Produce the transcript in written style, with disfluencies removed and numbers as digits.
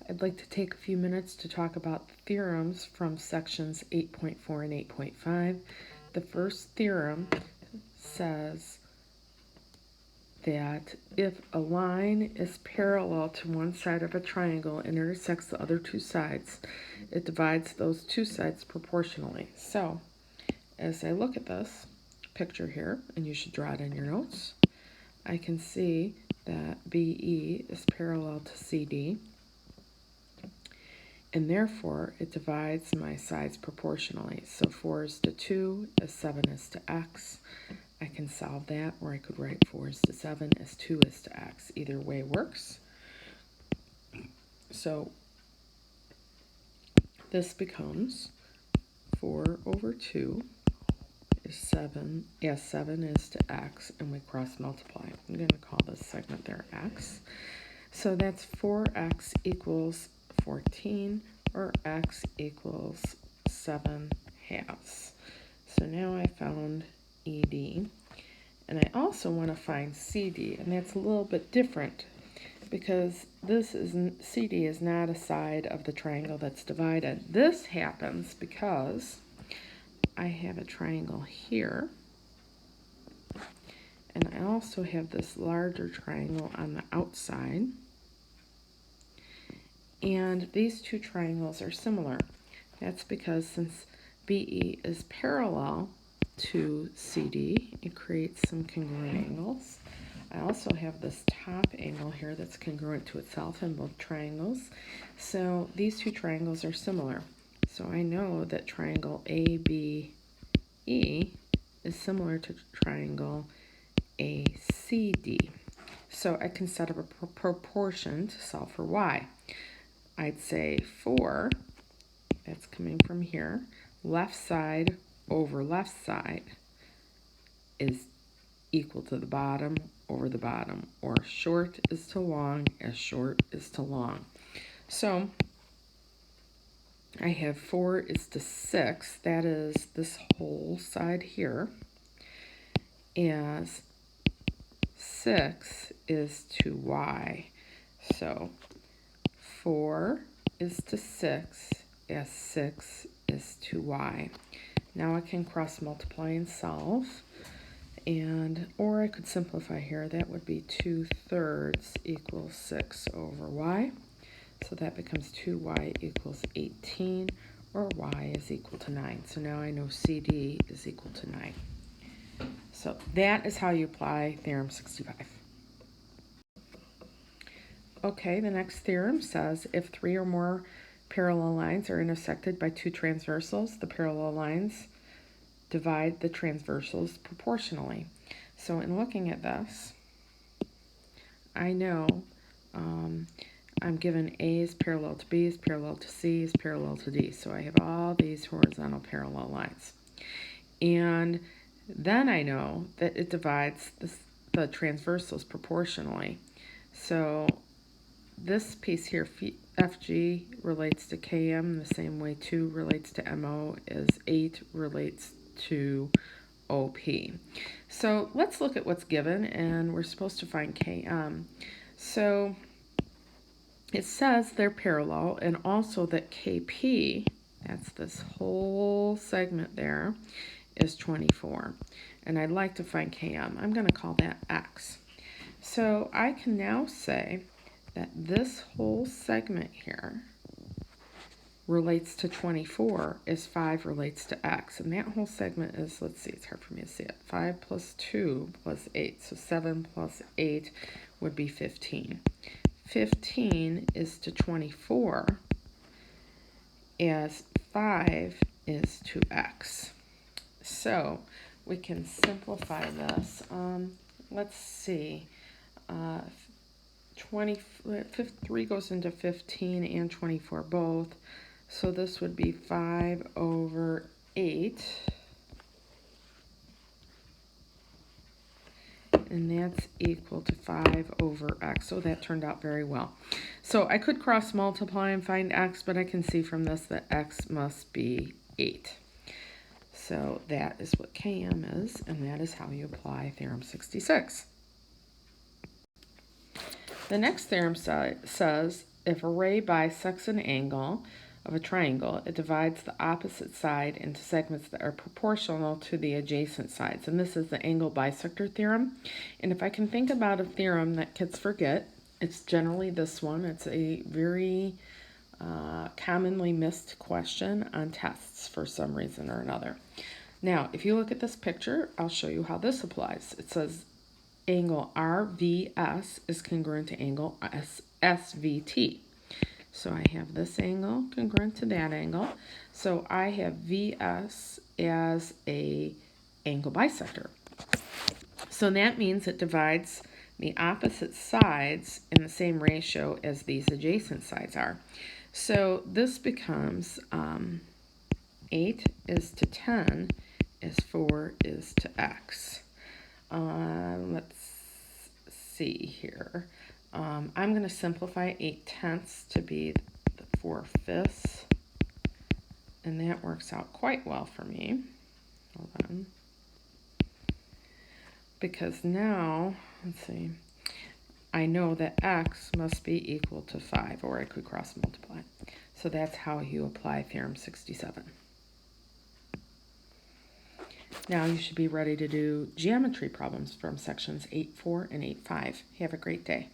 I'd like to take a few minutes to talk about theorems from sections 8.4 and 8.5. The first theorem says that if a line is parallel to one side of a triangle and intersects the other two sides, it divides those two sides proportionally. So, as I look at this picture here, and you should draw it in your notes, I can see that BE is parallel to CD, and therefore it divides my sides proportionally. So 4 is to 2 as 7 is to x. I can solve that, or I could write 4 is to 7 as 2 is to x. Either way works. So this becomes 4 over 2 is 7, as 7 is to x, and we cross multiply. I'm going to call this segment there x. So that's 4x equals 14, or x equals 7 halves. So now I found ED, and I also want to find CD, and that's a little bit different because CD is not a side of the triangle that's divided. This happens because I have a triangle here, and I also have this larger triangle on the outside. And these two triangles are similar. That's because since BE is parallel to CD, it creates some congruent angles. I also have this top angle here that's congruent to itself in both triangles. So these two triangles are similar. So I know that triangle ABE is similar to triangle ACD. So I can set up a proportion to solve for y. I'd say 4, that's coming from here, left side over left side is equal to the bottom over the bottom, or short is to long as short is to long. So I have 4 is to 6, that is this whole side here, as 6 is to y. So 4 is to 6 as 6 is to y. Now I can cross multiply and solve, or I could simplify here. That would be 2/3 equals 6 over y. So that becomes 2y equals 18, or y is equal to 9. So now I know CD is equal to 9. So that is how you apply Theorem 65. Okay, the next theorem says if 3 or more parallel lines are intersected by 2 transversals, the parallel lines divide the transversals proportionally. So in looking at this, I know I'm given A is parallel to B, is parallel to C, is parallel to D. So I have all these horizontal parallel lines. And then I know that it divides the transversals proportionally. So this piece here, FG, relates to KM the same way 2 relates to MO as 8 relates to OP. So let's look at what's given, and we're supposed to find KM. So it says they're parallel, and also that KP, that's this whole segment there, is 24. And I'd like to find KM. I'm going to call that X. So I can now say that this whole segment here relates to 24 as 5 relates to x. And that whole segment is, let's see, it's hard for me to see it, 5 plus 2 plus 8. So 7 plus 8 would be 15. 15 is to 24 as 5 is to x. So we can simplify this. Let's see. 3 goes into 15 and 24 both. So this would be 5 over 8. And that's equal to 5 over x. So that turned out very well. So I could cross multiply and find x, but I can see from this that x must be 8. So that is what KM is, and that is how you apply Theorem 66. The next theorem says if a ray bisects an angle of a triangle, it divides the opposite side into segments that are proportional to the adjacent sides. And this is the angle bisector theorem. And if I can think about a theorem that kids forget, it's generally this one. It's a very commonly missed question on tests for some reason or another. Now, if you look at this picture, I'll show you how this applies. It says angle RVS is congruent to angle SVT. So I have this angle congruent to that angle. So I have VS as a angle bisector. So that means it divides the opposite sides in the same ratio as these adjacent sides are. So this becomes 8 is to 10 is 4 is to x. Let's see here. I'm going to simplify 8/10 to be the 4/5, and that works out quite well for me. Hold on. Because now, let's see, I know that x must be equal to 5, or I could cross multiply. So that's how you apply Theorem 67. Now you should be ready to do geometry problems from sections 8.4 and 8.5. Have a great day.